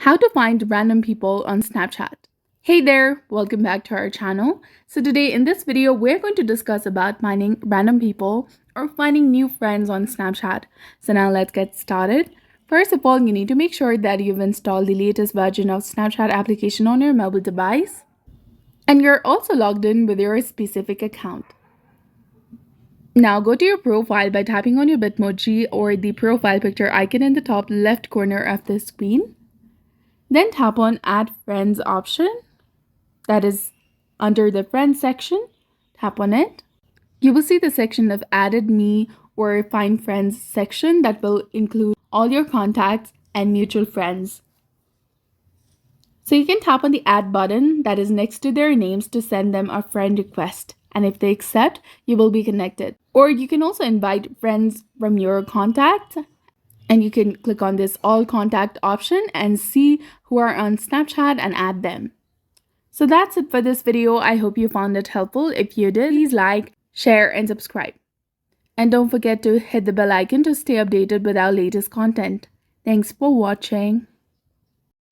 How to find random people on Snapchat. Hey there, welcome back to our channel. So today in this video, we're going to discuss about finding random people or finding new friends on Snapchat. So now let's get started. First of all, you need to make sure that you've installed the latest version of Snapchat application on your mobile device. And you're also logged in with your specific account. Now go to your profile by tapping on your Bitmoji or the profile picture icon in the top left corner of the screen. Then tap on Add Friends option, that is under the Friends section. Tap on it. You will see the section of Added Me or Find Friends section that will include all your contacts and mutual friends. So you can tap on the Add button that is next to their names to send them a friend request. And if they accept, you will be connected. Or you can also invite friends from your contacts. And you can click on this all contact option and see who are on Snapchat and add them. So that's it for this video. I hope you found it helpful. If you did, please like, share, and subscribe. And don't forget to hit the bell icon to stay updated with our latest content. Thanks for watching.